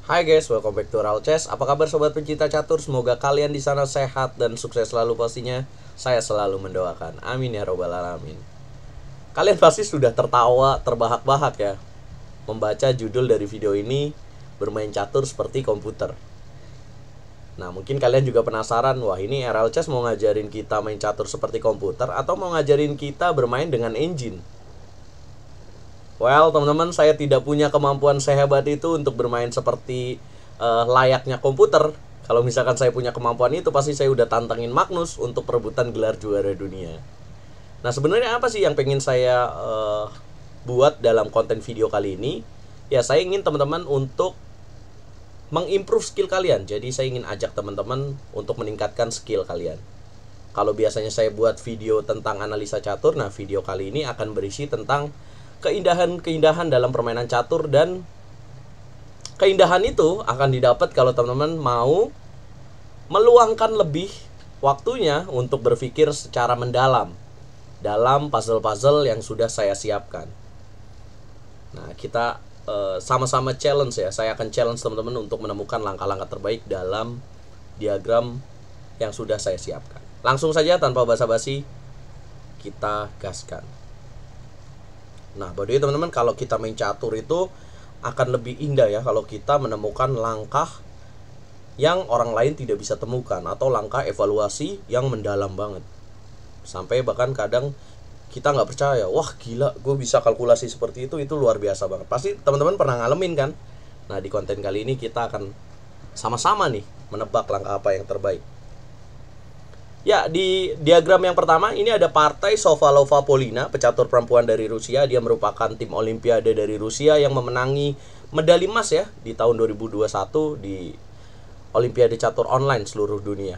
Hai guys, welcome back to Raul Chess. Apa kabar sobat pencinta catur? Semoga kalian di sana sehat dan sukses selalu pastinya. Saya selalu mendoakan. Amin ya robbal alamin. Kalian pasti sudah tertawa, terbahak-bahak ya membaca judul dari video ini, bermain catur seperti komputer. Nah, mungkin kalian juga penasaran, wah ini RL Chess mau ngajarin kita main catur seperti komputer atau mau ngajarin kita bermain dengan engine? Well, teman-teman, saya tidak punya kemampuan sehebat itu untuk bermain seperti layaknya komputer. Kalau misalkan saya punya kemampuan itu, pasti saya udah tantangin Magnus untuk perebutan gelar juara dunia. Nah, sebenarnya apa sih yang pengen saya buat dalam konten video kali ini? Ya, saya ingin teman-teman untuk mengimprove skill kalian. Jadi, saya ingin ajak teman-teman untuk meningkatkan skill kalian. Kalau biasanya saya buat video tentang analisa catur, nah video kali ini akan berisi tentang keindahan-keindahan dalam permainan catur, dan keindahan itu akan didapat kalau teman-teman mau meluangkan lebih waktunya untuk berpikir secara mendalam dalam puzzle-puzzle yang sudah saya siapkan. Nah, kita sama-sama challenge ya. Saya akan challenge teman-teman untuk menemukan langkah-langkah terbaik dalam diagram yang sudah saya siapkan. Langsung saja tanpa basa-basi, kita gaskan. Nah, by the way teman-teman, kalau kita main catur itu akan lebih indah ya kalau kita menemukan langkah yang orang lain tidak bisa temukan, atau langkah evaluasi yang mendalam banget. Sampai bahkan kadang kita nggak percaya, wah gila gue bisa kalkulasi seperti itu luar biasa banget. Pasti teman-teman pernah ngalamin kan? Nah, di konten kali ini kita akan sama-sama nih menebak langkah apa yang terbaik. Ya, di diagram yang pertama ini ada partai Sovalova Polina, pecatur perempuan dari Rusia. Dia merupakan tim Olimpiade dari Rusia yang memenangi medali emas ya di tahun 2021 di Olimpiade catur online seluruh dunia.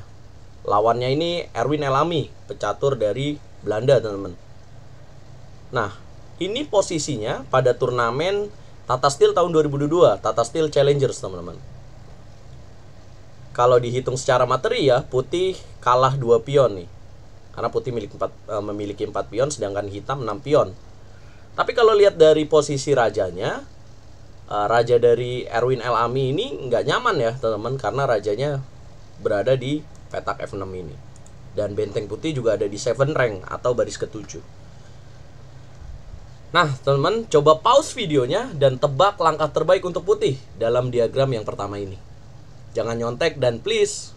Lawannya ini Erwin Elami, pecatur dari Belanda, teman-teman. Nah, ini posisinya pada turnamen Tata Steel tahun 2022, Tata Steel Challengers, teman-teman. Kalau dihitung secara materi ya, putih kalah 2 pion nih. Karena putih memiliki 4 pion, sedangkan hitam 6 pion. Tapi kalau lihat dari posisi rajanya, raja dari Erwin Elami ini nggak nyaman ya teman-teman, karena rajanya berada di petak F6 ini. Dan benteng putih juga ada di 7 rank atau baris ke-7. Nah teman-teman, coba pause videonya dan tebak langkah terbaik untuk putih dalam diagram yang pertama ini. Jangan nyontek, dan please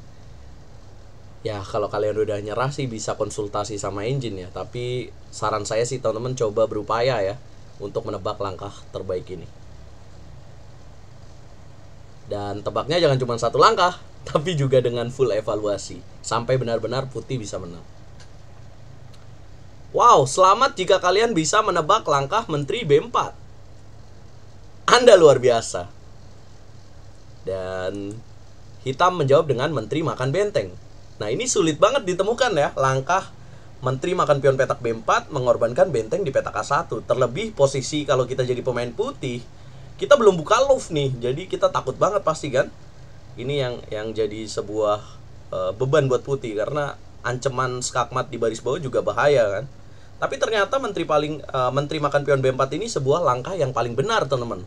ya kalau kalian udah nyerah sih bisa konsultasi sama engine ya. Tapi saran saya sih teman-teman coba berupaya ya untuk menebak langkah terbaik ini. Dan tebaknya jangan cuma satu langkah, tapi juga dengan full evaluasi sampai benar-benar putih bisa menang. Wow, selamat jika kalian bisa menebak langkah Menteri B4. Anda luar biasa. Dan hitam menjawab dengan Menteri makan benteng. Nah, ini sulit banget ditemukan ya, langkah Menteri makan pion petak B4 mengorbankan benteng di petak A1. Terlebih posisi kalau kita jadi pemain putih, kita belum buka love nih, jadi kita takut banget pasti kan. Ini yang jadi sebuah beban buat putih, karena ancaman skakmat di baris bawah juga bahaya kan. Tapi ternyata Menteri makan pion B4 ini sebuah langkah yang paling benar, teman-teman.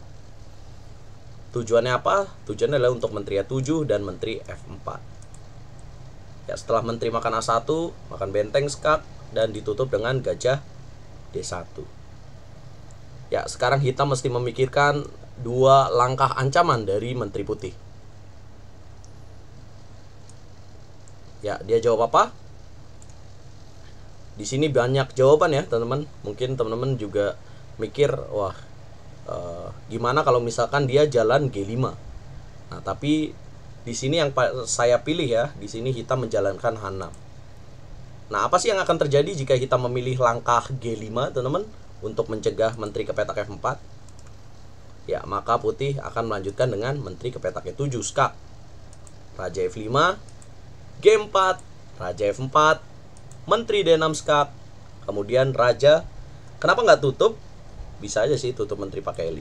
Tujuannya apa? Tujuannya adalah untuk Menteri A7 dan Menteri F4. Ya, setelah Menteri makan A1, makan benteng skak, dan ditutup dengan gajah D1. Ya, sekarang hitam mesti memikirkan 2 langkah ancaman dari Menteri putih. Ya, dia jawab apa? Di sini banyak jawaban ya, teman-teman. Mungkin teman-teman juga mikir, wah, gimana kalau misalkan dia jalan G5. Nah, tapi di sini yang saya pilih ya, di sini hitam menjalankan H6. Nah, apa sih yang akan terjadi jika hitam memilih langkah G5, teman-teman, untuk mencegah Menteri ke petak F4? Ya, maka putih akan melanjutkan dengan Menteri ke petak E7 skak. Raja F5, G4, Raja F4, Menteri D6 skak. Kemudian Raja, kenapa nggak tutup? Bisa aja sih tutup Menteri pakai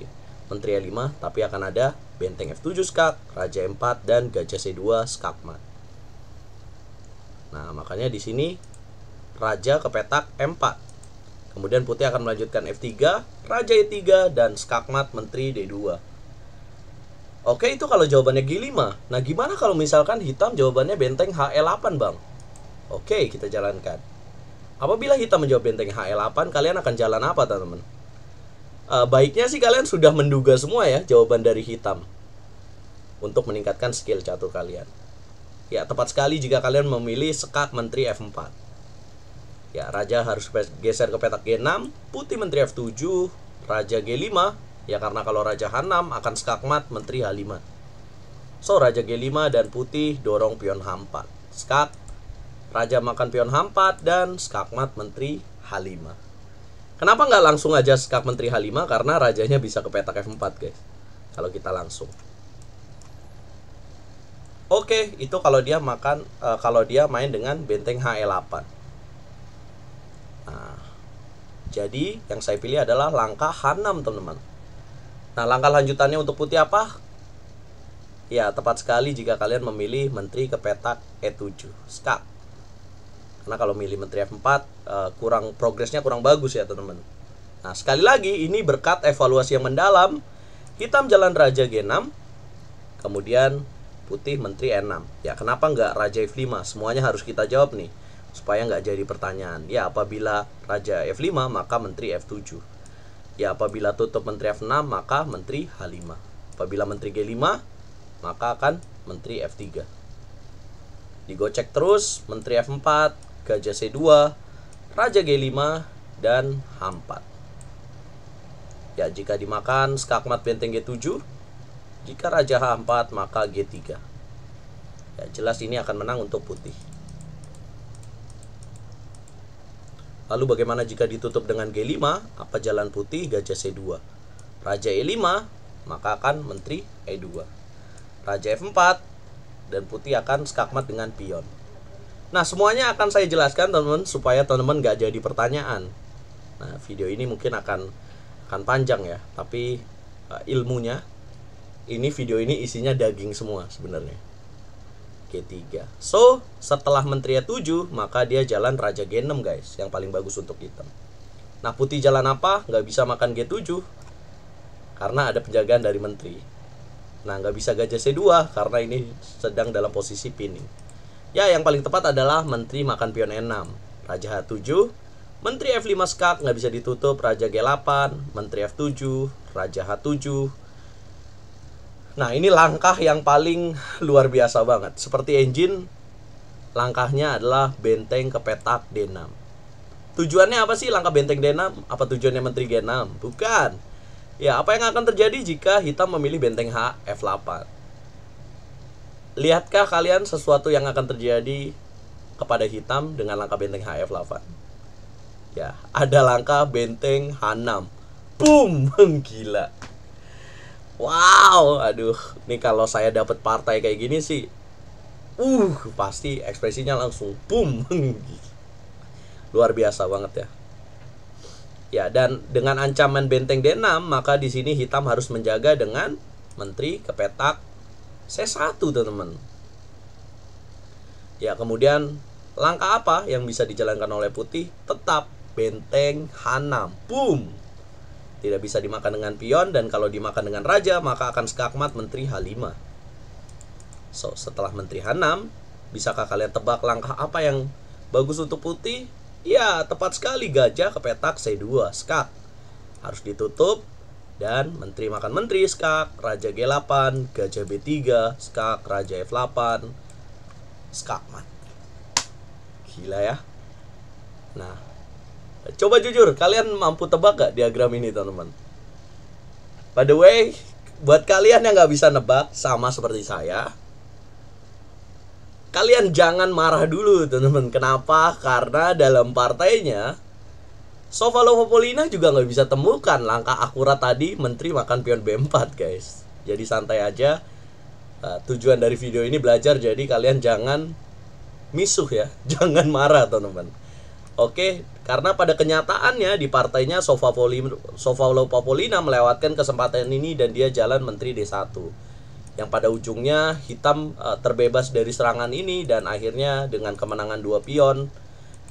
Menteri E5, tapi akan ada benteng F7 skak, Raja E4, dan gajah C2 skakmat. Nah, makanya di sini Raja ke petak M4. Kemudian putih akan melanjutkan F3, Raja E3, dan skakmat Menteri D2. Oke, itu kalau jawabannya G5. Nah, gimana kalau misalkan hitam jawabannya benteng HE8, Bang? Oke, kita jalankan. Apabila hitam menjawab benteng HE8, kalian akan jalan apa, teman-teman? Baiknya sih kalian sudah menduga semua ya jawaban dari hitam untuk meningkatkan skill catur kalian. Ya, tepat sekali jika kalian memilih skak menteri F4. Ya, raja harus geser ke petak G6, putih menteri F7, raja G5. Ya, karena kalau raja H6 akan skakmat menteri H5. So, raja G5 dan putih dorong pion H4. Skak, raja makan pion H4 dan skakmat menteri H5. Kenapa nggak langsung aja skak menteri H5? Karena rajanya bisa ke petak F4, guys. Kalau kita langsung. Oke, itu kalau dia main dengan benteng HE8. Nah, jadi yang saya pilih adalah langkah H6, teman-teman. Nah, langkah lanjutannya untuk putih apa? Ya, tepat sekali jika kalian memilih menteri ke petak E7, skak. Karena kalau milih menteri F4 progresnya kurang bagus ya, teman-teman. Nah, sekali lagi ini berkat evaluasi yang mendalam. Hitam jalan raja G6, kemudian putih menteri E6. Ya, kenapa nggak raja F5? Semuanya harus kita jawab nih, supaya nggak jadi pertanyaan. Ya, apabila raja F5 maka menteri F7. Ya, apabila tutup menteri F6 maka menteri H5. Apabila menteri G5 maka akan menteri F3. Digocek terus menteri F4, gajah C2, raja G5 dan H4. Ya, jika dimakan skakmat benteng G7. Jika raja H4 maka G3. Ya, jelas ini akan menang untuk putih. Lalu bagaimana jika ditutup dengan G5? Apa jalan putih? Gajah C2. Raja E5 maka akan menteri E2. Raja F4 dan putih akan skakmat dengan pion. Nah, semuanya akan saya jelaskan, teman-teman, supaya teman-teman gak jadi pertanyaan. Nah, video ini mungkin akan panjang ya, tapi ilmunya video ini isinya daging semua sebenarnya. G3. So, setelah menteri E7 maka dia jalan raja G6, guys, yang paling bagus untuk hitam. Nah, putih jalan apa? Nggak bisa makan G7 karena ada penjagaan dari menteri. Nah, nggak bisa gajah C2 karena ini sedang dalam posisi pinning. Ya, yang paling tepat adalah menteri makan pion E6, raja H7, menteri F5 skak nggak bisa ditutup, raja G8, menteri F7, raja H7. Nah, ini langkah yang paling luar biasa banget. Seperti engine, langkahnya adalah benteng ke petak D6. Tujuannya apa sih langkah benteng D6? Apa tujuannya menteri G6? Bukan. Ya, apa yang akan terjadi jika hitam memilih benteng H F8? Lihatkah kalian sesuatu yang akan terjadi kepada hitam dengan langkah benteng H F8? Ya, ada langkah benteng H6. Boom, gila. Wow, aduh, nih kalau saya dapat partai kayak gini sih, pasti ekspresinya langsung boom, luar biasa banget ya. Ya, dan dengan ancaman benteng D6, maka di sini hitam harus menjaga dengan menteri ke petak C1, teman-teman. Ya, kemudian langkah apa yang bisa dijalankan oleh putih? Tetap benteng H6, boom. Tidak bisa dimakan dengan pion, dan kalau dimakan dengan raja maka akan skakmat menteri H5. So, setelah menteri H6, bisakah kalian tebak langkah apa yang bagus untuk putih? Ya, tepat sekali, gajah ke petak C2, skak. Harus ditutup, dan menteri makan menteri, skak, raja G8, gajah B3, skak, raja F8, skakmat. Gila ya. Nah, coba jujur, kalian mampu tebak gak diagram ini, teman-teman? By the way, buat kalian yang gak bisa nebak, sama seperti saya, kalian jangan marah dulu, teman-teman. Kenapa? Karena dalam partainya Sofalopopolina juga gak bisa temukan langkah akurat tadi, menteri makan pion B4, guys. Jadi santai aja. Tujuan dari video ini belajar, jadi kalian jangan misuh ya. Jangan marah, teman-teman. Oke, karena pada kenyataannya di partainya Sofalopopolina melewatkan kesempatan ini dan dia jalan menteri D1. Yang pada ujungnya hitam terbebas dari serangan ini, dan akhirnya dengan kemenangan 2 pion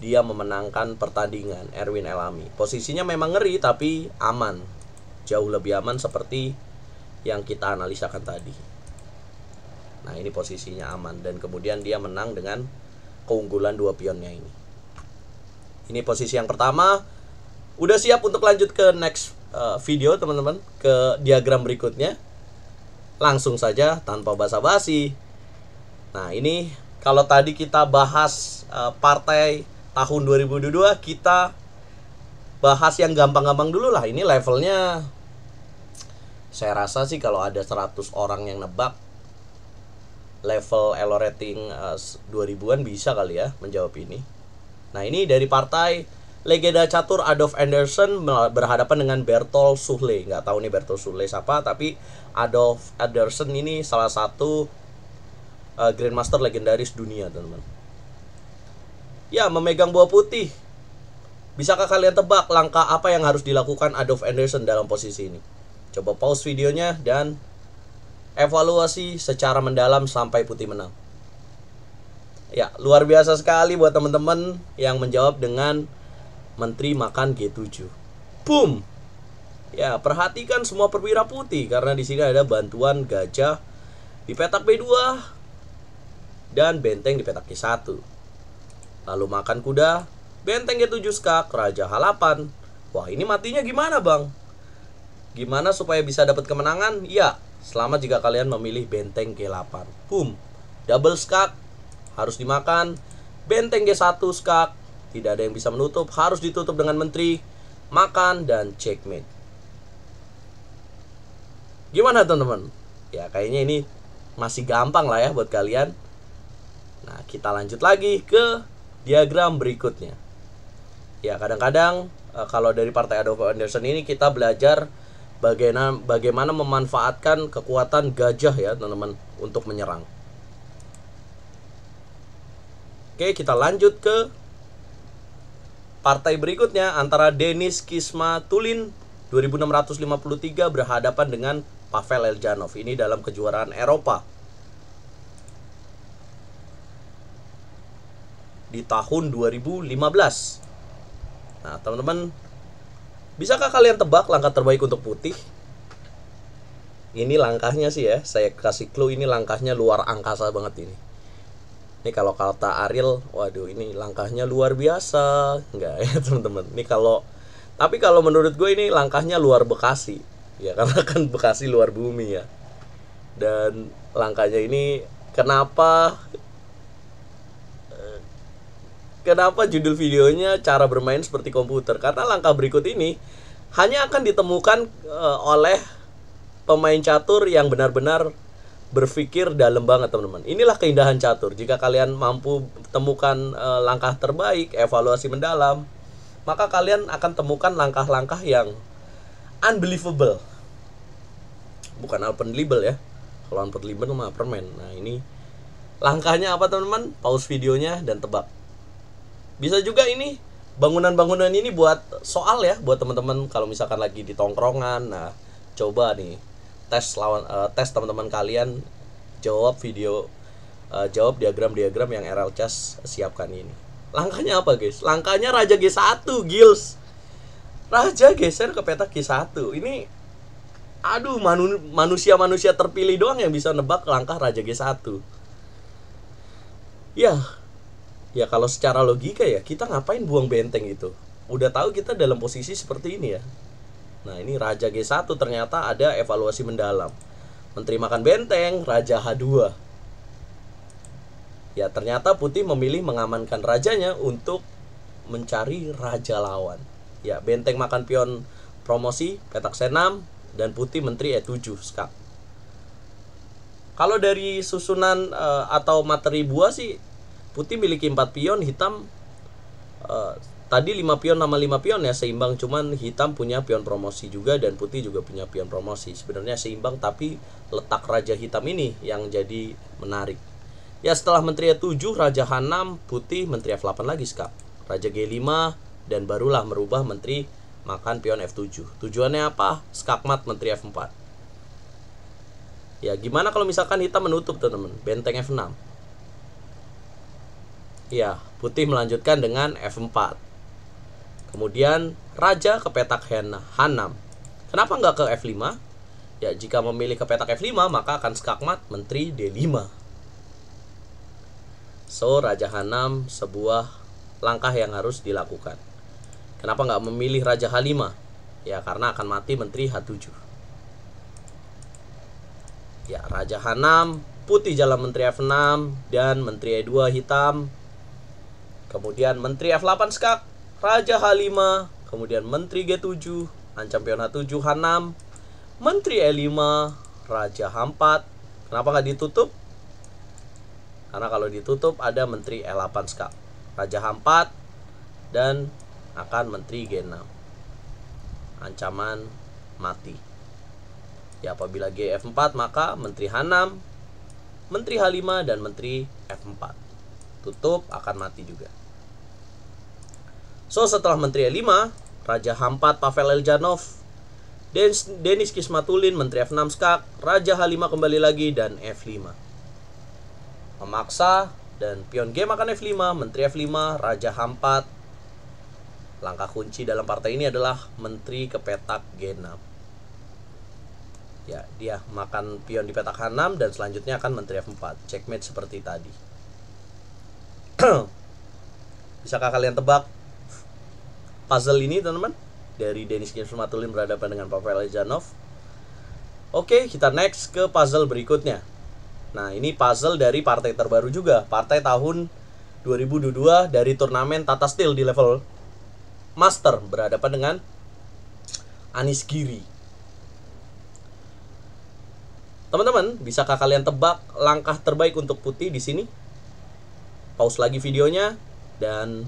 dia memenangkan pertandingan, Erwin Elami. Posisinya memang ngeri tapi aman. Jauh lebih aman seperti yang kita analisakan tadi. Nah, ini posisinya aman, dan kemudian dia menang dengan keunggulan 2 pionnya ini. Ini posisi yang pertama. Udah siap untuk lanjut ke next video teman-teman, ke diagram berikutnya. Langsung saja tanpa basa-basi. Nah, ini kalau tadi kita bahas partai tahun 2022, kita bahas yang gampang-gampang dulu lah. Ini levelnya saya rasa sih kalau ada 100 orang yang nebak, level elo rating 2000-an bisa kali ya menjawab ini. Nah, ini dari partai legenda catur Adolf Anderssen berhadapan dengan Berthold Suhle. Nggak tahu nih Berthold Suhle siapa, tapi Adolf Anderssen ini salah satu Grandmaster legendaris dunia, teman-teman. Ya, memegang buah putih. Bisakah kalian tebak langkah apa yang harus dilakukan Adolf Anderssen dalam posisi ini? Coba pause videonya dan evaluasi secara mendalam sampai putih menang. Ya, luar biasa sekali buat teman-teman yang menjawab dengan Menteri makan G7. Boom. Ya, perhatikan semua perwira putih karena di sini ada bantuan gajah di petak B2 dan benteng di petak G1. Lalu makan kuda, benteng G7 skak, Raja H8. Wah, ini matinya gimana, Bang? Gimana supaya bisa dapat kemenangan? Ya, selamat jika kalian memilih benteng G8. Boom. Double skak harus dimakan. Benteng G1 skak, tidak ada yang bisa menutup, harus ditutup dengan menteri. Makan dan checkmate. Gimana teman-teman? Ya, kayaknya ini masih gampang lah ya buat kalian. Nah, kita lanjut lagi ke diagram berikutnya. Ya, kadang-kadang kalau dari partai Adolf Anderssen ini kita belajar bagaimana memanfaatkan kekuatan gajah ya teman-teman untuk menyerang. Oke, kita lanjut ke partai berikutnya antara Denis Kismatulin 2653 berhadapan dengan Pavel Eljanov. Ini dalam kejuaraan Eropa di tahun 2015. Nah, teman-teman, bisakah kalian tebak langkah terbaik untuk putih? Ini langkahnya sih ya, saya kasih clue, ini langkahnya luar angkasa banget ini. Ini kalau kata Ariel, waduh ini langkahnya luar biasa. Enggak ya teman-teman. Tapi kalau menurut gue ini langkahnya luar Bekasi. Ya karena kan Bekasi luar bumi ya. Dan langkahnya ini kenapa judul videonya cara bermain seperti komputer? Karena langkah berikut ini hanya akan ditemukan oleh pemain catur yang benar-benar berpikir dalam banget, teman-teman. Inilah keindahan catur. Jika kalian mampu temukan langkah terbaik, evaluasi mendalam, maka kalian akan temukan langkah-langkah yang unbelievable. Bukan unbelievable ya. Kalau unbelievable mah permen. Nah, ini langkahnya apa, teman-teman? Pause videonya dan tebak. Bisa juga ini bangunan-bangunan ini buat soal ya, buat teman-teman kalau misalkan lagi di tongkrongan. Nah, coba nih tes teman-teman kalian jawab diagram-diagram yang RL Chess siapkan ini. Langkahnya apa, guys? Langkahnya Raja G1, Gils. Raja geser ke petak G1. Ini aduh, manusia-manusia terpilih doang yang bisa nebak langkah Raja G1. Ya kalau secara logika ya, kita ngapain buang benteng itu? Udah tahu kita dalam posisi seperti ini ya. Nah, ini Raja G1 ternyata ada evaluasi mendalam. Menteri makan benteng, Raja H2. Ya, ternyata putih memilih mengamankan rajanya untuk mencari raja lawan. Ya, benteng makan pion promosi, petak C6, dan putih menteri E7 skak. Kalau dari susunan atau materi buah sih, putih miliki 4 pion, hitam tadi 5 pion sama 5 pion ya seimbang, cuman hitam punya pion promosi juga dan putih juga punya pion promosi. Sebenarnya seimbang, tapi letak raja hitam ini yang jadi menarik. Ya, setelah menteri E7, Raja H6, putih menteri F8 lagi skak. Raja G5 dan barulah merubah menteri makan pion F7. Tujuannya apa? Skakmat menteri F4. Ya, gimana kalau misalkan hitam menutup, teman-teman? Benteng F6. Ya, putih melanjutkan dengan F4. Kemudian raja ke petak H6. Kenapa nggak ke F5? Ya, jika memilih ke petak F5, maka akan skakmat menteri D5. So, Raja H6 sebuah langkah yang harus dilakukan. Kenapa nggak memilih Raja H5? Ya, karena akan mati menteri H7. Ya, Raja H6, putih jalan menteri F6, dan menteri E2 hitam. Kemudian menteri F8 skak, Raja H5, kemudian menteri G7, ancam pion H7, H6, menteri E5, Raja H4. Kenapa nggak ditutup? Karena kalau ditutup ada menteri E8 skak, Raja H4, dan akan menteri G6. Ancaman mati. Ya, apabila G F4 maka menteri H6, menteri H5, dan menteri F4. Tutup akan mati juga. So, setelah menteri E5, Raja H4 Pavel Eljanov, Denis Kismatulin, menteri F6 skak, Raja H5 kembali lagi, dan F5. Memaksa, dan pion G makan F5, menteri F5, Raja H4. Langkah kunci dalam partai ini adalah menteri ke petak G6. Ya, dia makan pion di petak H6 dan selanjutnya akan menteri F4. Checkmate seperti tadi. Bisakah kalian tebak puzzle ini, teman-teman? Dari Denis Kismatulin berhadapan dengan Pavel Eljanov. Oke, kita next ke puzzle berikutnya. Nah, ini puzzle dari partai terbaru juga. Partai tahun 2022 dari turnamen Tata Steel di level Master, berhadapan dengan Anies Giri. Teman-teman, bisakah kalian tebak langkah terbaik untuk putih di sini? Pause lagi videonya, dan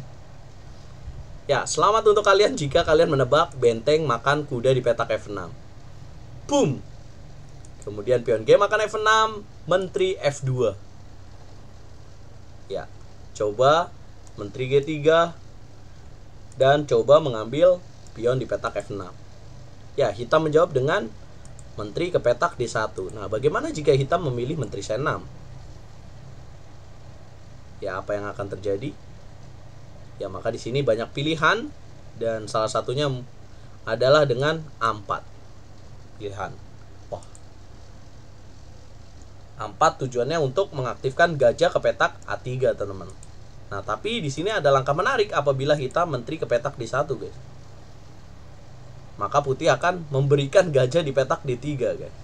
ya, selamat untuk kalian jika kalian menebak benteng makan kuda di petak F6. Boom. Kemudian pion G makan F6, menteri F2. Ya, coba menteri G3 dan coba mengambil pion di petak F6. Ya, hitam menjawab dengan menteri ke petak D1. Nah, bagaimana jika hitam memilih menteri C6? Ya, apa yang akan terjadi? Ya, maka di sini banyak pilihan dan salah satunya adalah dengan A4. Pilihan. Wah. A4 tujuannya untuk mengaktifkan gajah ke petak A3, teman-teman. Nah, tapi di sini ada langkah menarik apabila hitam menteri ke petak D1, guys. Maka putih akan memberikan gajah di petak D3, guys.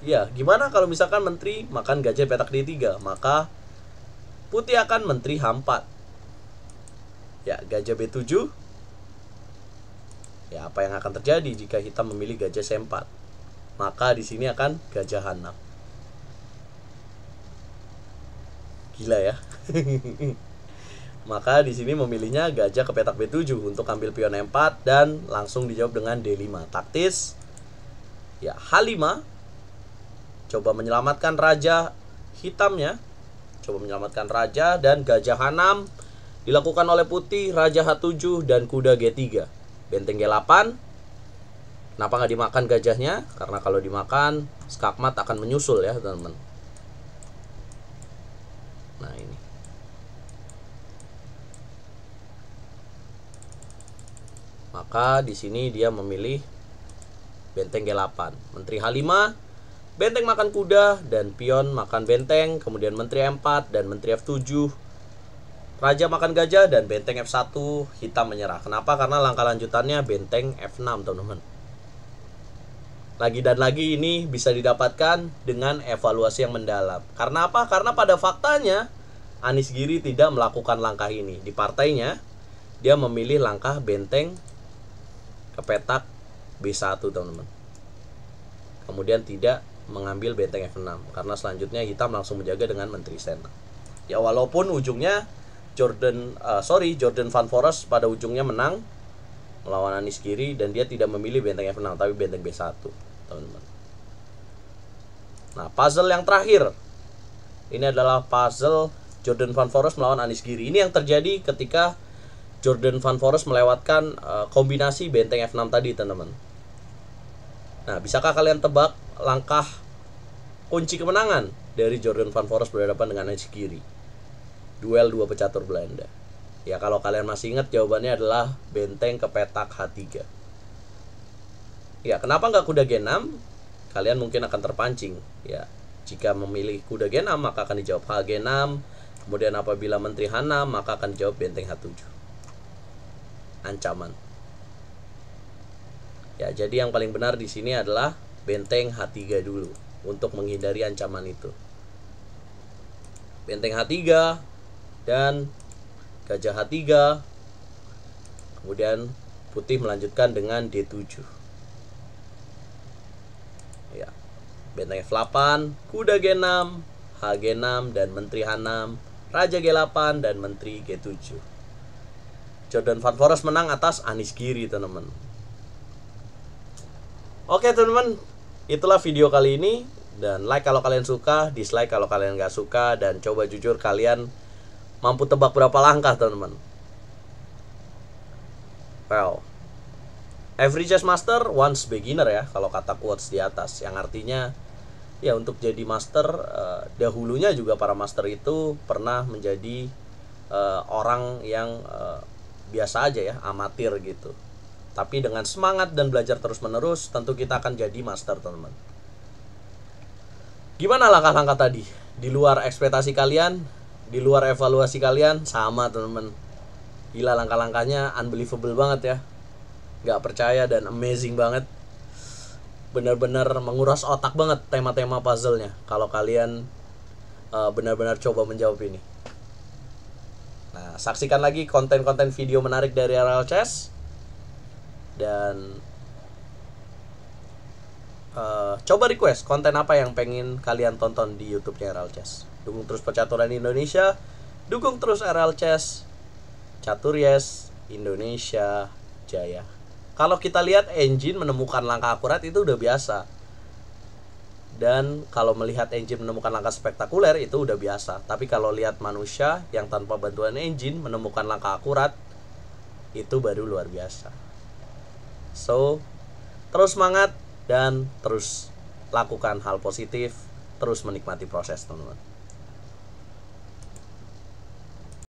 Ya, gimana kalau misalkan menteri makan gajah di petak D3? Maka putih akan menteri H4. Ya, gajah B7. Ya, apa yang akan terjadi jika hitam memilih gajah C4? Maka di sini akan gajah H6. Gila ya. Maka di sini memilihnya gajah ke petak B7 untuk ambil pion E4 dan langsung dijawab dengan D5. Taktis. Ya, H5. Coba menyelamatkan raja hitamnya. Coba menyelamatkan raja, dan gajah H6 dilakukan oleh putih, Raja H7, dan kuda G3. Benteng G8. Kenapa nggak dimakan gajahnya? Karena kalau dimakan, skakmat akan menyusul ya, teman-teman. Nah, ini. Maka di sini dia memilih benteng G8. Menteri H5, benteng makan kuda, dan pion makan benteng. Kemudian menteri M4 dan menteri F7. Raja makan gajah dan benteng F1, hitam menyerah. Kenapa? Karena langkah lanjutannya benteng F6, teman-teman. Lagi dan lagi ini bisa didapatkan dengan evaluasi yang mendalam. Karena apa? Karena pada faktanya Anies Giri tidak melakukan langkah ini. Di partainya dia memilih langkah benteng ke petak B1, teman-teman. Kemudian tidak mengambil benteng F6 karena selanjutnya hitam langsung menjaga dengan menteri C6. Ya, walaupun ujungnya Jordan Van Foreest pada ujungnya menang melawan Anies Giri dan dia tidak memilih benteng F6 tapi benteng B1, teman-teman. Nah, puzzle yang terakhir ini adalah puzzle Jordan Van Foreest melawan Anies Giri. Ini yang terjadi ketika Jordan Van Foreest melewatkan kombinasi benteng F6 tadi, teman-teman. Nah, bisakah kalian tebak langkah kunci kemenangan dari Jordan Van Foreest berhadapan dengan Anies Giri? Duel dua pecatur Belanda. Ya, kalau kalian masih ingat, jawabannya adalah benteng ke petak H3. Ya, kenapa nggak kuda G6? kalian mungkin akan terpancing ya. Jika memilih kuda G6 maka akan dijawab H6. Kemudian apabila menteri H6 maka akan dijawab benteng H7. Ancaman. Ya, jadi yang paling benar di sini adalah benteng H3 dulu untuk menghindari ancaman itu. Benteng H3 dan gajah H3. Kemudian putih melanjutkan dengan D7. Ya. Benteng F8, kuda G6, H6 dan menteri H6, raja G8 dan menteri G7. Jordan Van Foreest menang atas Anies Giri, teman-teman. Oke teman-teman, itulah video kali ini. Dan like kalau kalian suka, dislike kalau kalian nggak suka. Dan coba jujur kalian mampu tebak berapa langkah teman-teman. Well, every chess master once beginner ya, kalau kata quotes di atas. Yang artinya ya untuk jadi master, dahulunya juga para master itu pernah menjadi orang yang biasa aja ya, amatir gitu. Tapi dengan semangat dan belajar terus-menerus, tentu kita akan jadi master, teman-teman. Gimana langkah-langkah tadi? Di luar ekspektasi kalian? Di luar evaluasi kalian? Sama, teman-teman. Gila, langkah-langkahnya unbelievable banget ya. Gak percaya dan amazing banget. Benar-benar menguras otak banget tema-tema puzzle-nya. Kalau kalian benar-benar coba menjawab ini. Nah, saksikan lagi konten-konten video menarik dari RL Chess. Dan coba request konten apa yang pengen kalian tonton di YouTube-nya RL Chess. Dukung terus percaturan Indonesia, dukung terus RL Chess, Catur Yes, Indonesia Jaya. Kalau kita lihat engine menemukan langkah akurat itu udah biasa. Dan kalau melihat engine menemukan langkah spektakuler itu udah biasa. Tapi kalau lihat manusia yang tanpa bantuan engine menemukan langkah akurat, itu baru luar biasa. So, terus semangat dan terus lakukan hal positif, terus menikmati proses, teman-teman.